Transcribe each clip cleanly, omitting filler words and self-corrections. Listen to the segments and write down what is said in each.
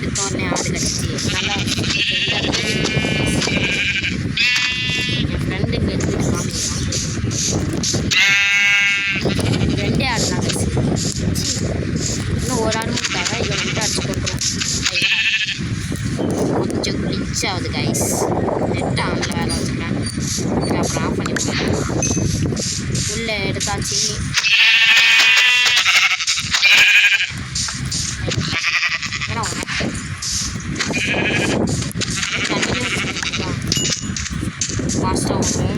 எடுத்தோடனே ஆடு கிடச்சி நல்லா என் ஃப்ரெண்டுக்கு எடுத்துட்டு காமிக்கலாம். 2 ஆடு தான் கிடச்சி. இன்னும் ஒரு ஆடு மட்டும் தேவை. இதை மட்டும் அடிச்சு கொடுக்குறோம். கொஞ்சம் கிளிச் ஆகுது கைஸ். நெட் ஆனில் வேலை வச்சுருக்கேன். அப்புறம் ஆஃப் பண்ணி விட்டேன். உள்ளே எடுத்தாச்சு. ஏன்னா ஃபாஸ்ட்டாக வரும்.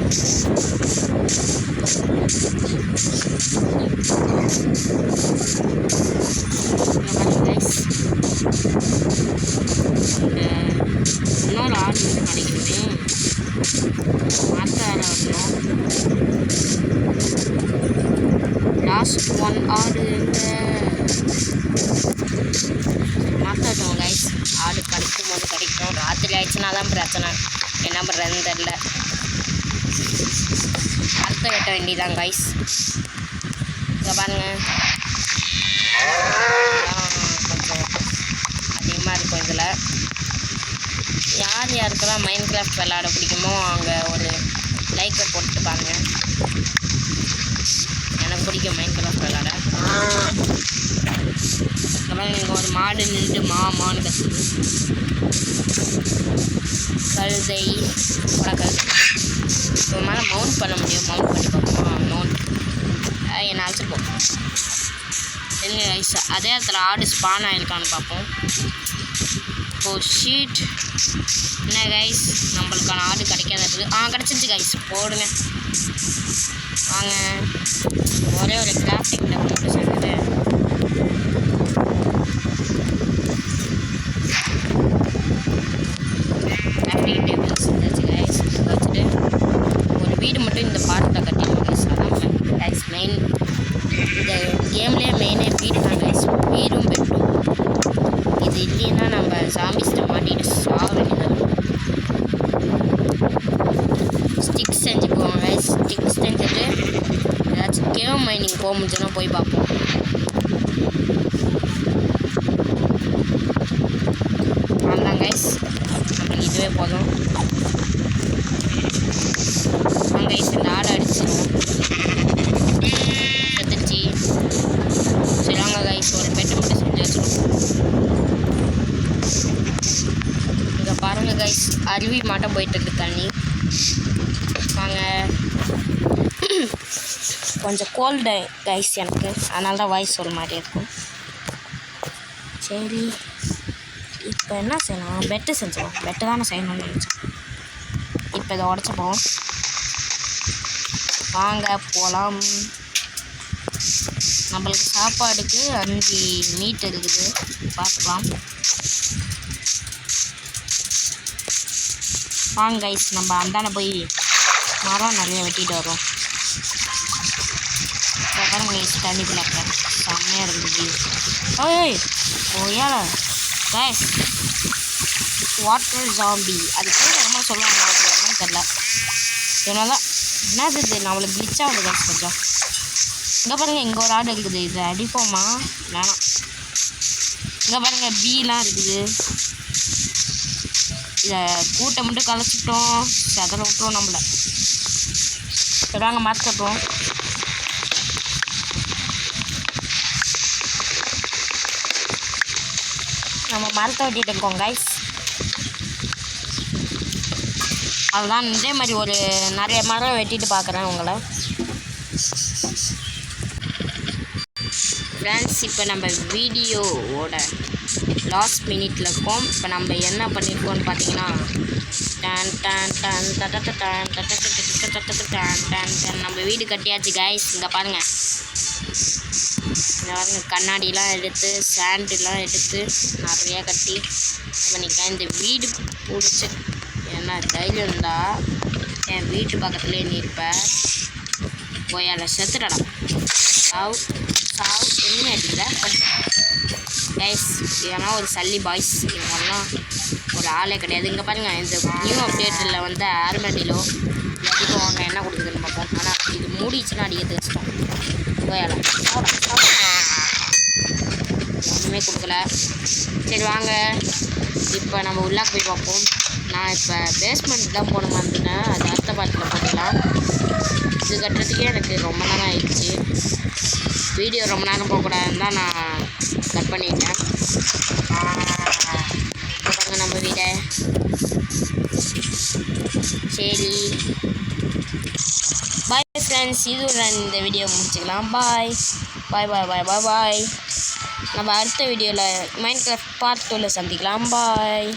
இன்னொரு ஆடு வந்து கிடைக்கணுமே. மற்ற ஆடை வரணும். லாஸ்ட் 1 ஆடு மாற்றிட்டோம் கைஸ். ஆடு கிடைக்கும் போது கிடைக்கும். ராத்திரி ஆயிடுச்சுன்னா தான் பிரச்சனை. என்ன பண்ணுறதுன்னு தெரில. அறுத்த வெட்ட வேண்டியதான் கைஸ். இங்கே பாருங்கள், கொஞ்சம் அதிகமாக இருக்கும். இதில் யார் யாருக்கெல்லாம் மைண்ட் கிராஃப்ட் விளையாட பிடிக்குமோ அவங்க ஒரு லைக்கை போட்டு பாருங்க. எனக்கு பிடிக்கும் மைண்ட் கிராஃப்ட் விளையாட. அப்புறம் இங்கே ஒரு மாடு நின்று மான்னு கற்றுது. கழுதை கழுதை இப்போ மேலே மவுண்ட் பண்ண முடியும். மவுண்ட் பண்ணி பார்ப்போம். மவுண்ட் என்ன அழைச்சிப்போம். என்ன கைஸ், அதே இடத்துல ஆடு ஸ்பான் ஆகிருக்கான்னு பார்ப்போம். ஓ ஷீட். என்ன கைஸ், நம்மளுக்கான ஆடு கிடைக்காது. கிடச்சிருச்சு கைஸ். போடுங்க வாங்க. ஒரே ஒரு கிராஃப்டிங் டேபிள் மட்டும் சேர்ந்துட்டு கிராஃப்டிங் டேபிள் செஞ்சாச்சு கைஸ். வச்சுட்டு ஒரு வீடு மட்டும் இந்த பாட்டில் கட்டிடுவோம் கைஸ். அதான் கைஸ் மெயின். இந்த கேம்லேயே மெயினே வீடு தான் கைஸ். வீடும் பெட்டும். இது இல்லைன்னா நம்ம சாம்பிஸ்ட்டை மாட்டிட்டு சாக வேண்டியதான். ஸ்டிக்ஸ் செஞ்சுக்குவோம் கைஸ். ஸ்டிக்ஸ் செஞ்சுட்டு ஏதாச்சும் கேம் மைனிங் போக முடிஞ்சுன்னா போய் பார்ப்போம். அதான் கைஸ், நம்மளுக்கு இதுவே போதும். கைஸ் இந்த ஆடை அடிச்சிடும். செத்துச்சு. சரி வாங்க கைஸ், ஒரு பெட்டு மட்டும் செஞ்சு வச்சுருவோம். இங்கே பாருங்கள் கைஸ், அருவி மாட்டம் போயிட்டுருக்கு தண்ணி. வாங்க. கொஞ்சம் கோல்டு கைஸ் எனக்கு, அதனால தான் வாய்ஸ் ஒரு மாதிரி இருக்கும். சரி இப்போ என்ன செய்யணும். பெட்டு செஞ்சிடும். பெட்டு தானே செய்யணும்னு நினச்சேன். இப்போ இதை உடச்சிப்போம். வாங்க போகலாம். நம்மளுக்கு சாப்பாடுக்கு 5 மீட் இருக்குது. பார்த்துக்கலாம். வாங்க கைஸ், நம்ம அந்தாண்ட போய் மரம் நிறைய வெட்டிட்டு வரோம். தண்ணி பிள்ளைக்க செம்மையாக இருக்குது. ஓய் ஓயா கைஸ், வாட்டர் ஜாம்பி. அது பேர் என்னமோ சொல்லுவாங்க, என்னன்னு தெரில. இதனால என்னது இது நம்மளுக்கு கிளிச் ஆகுது கைஸ் கொஞ்சம். இங்கே பாருங்கள், இங்கே ஒரு ஆடு இருக்குது. இதை அடிப்போமா? வேணாம். இங்கே பாருங்கள், பீலாம் இருக்குது. இதை கூட்டை மட்டும் கலைச்சிட்டோம். அதில் விட்டுருவோம் நம்மளை. சரி வாங்க மாற்றிட்டோம். நம்ம மரத்தை வெட்டிட்டு இருக்கோம் கைஸ். அதுதான் இதே மாதிரி ஒரு நிறைய மரம் வெட்டிட்டு பார்க்குறேன் உங்களை. ஃப்ரெண்ட்ஸ், இப்போ நம்ம வீடியோவோட லாஸ்ட் மினிட்ல இருக்கோம். இப்போ நம்ம என்ன பண்ணியிருக்கோம்னு பார்த்தீங்கன்னா, நம்ம வீடு கட்டியாச்சு கைஸ். இங்கே பாருங்கள், கண்ணாடிலாம் எடுத்து சாண்டெலாம் எடுத்து நிறையா கட்டி பண்ணியிருக்கேன். இந்த வீடு பிடிச்சி என்ன தைரியம் இருந்தால் என் வீட்டு பக்கத்துலேயே நீ இருப்பேன். போயால செத்துடா. சாவு சாவு என்ன எடுக்கிற கைஸ். இதெல்லாம் ஒரு சல்லி பாய்ஸ். இவங்கெல்லாம் ஒரு ஆளே கிடையாது. இங்கே பாருங்கள், இந்த நியூ அப்டேட்டில் வந்து ஆர்மெண்டிலோ அதிகம் அவங்க என்ன கொடுக்குதுன்னு பார்ப்போம். ஆனால் இது மூடிச்சுன்னா அடிக்கிறது கஷ்டம். போயால எதுவுமே கொடுக்கல. சரி வாங்க இப்போ நம்ம உள்ளாக போய் பார்ப்போம். நான் இப்போ பேஸ்மெண்ட் தான் போட வந்துட்டேன், அது அடுத்த பாட்டில் போட்டுக்கலாம். இது கட்டுறதுக்கே எனக்கு ரொம்ப நேரம் ஆயிடுச்சு. வீடியோ ரொம்ப நேரம் போகக்கூடாதுன்னு தான் நான் கட் பண்ணிட்டேன். பாருங்க நம்ம வீடை. சரி பாய் ஃப்ரெண்ட்ஸ், இதுடன் இந்த வீடியோ முடிச்சுக்கலாம். பாய் பாய் பாய் பாய் பாய் பாய். நம்ம அடுத்த வீடியோவில் மைன்கிராஃப்ட் பார்ட் 2ல சந்திக்கலாம். பாய்.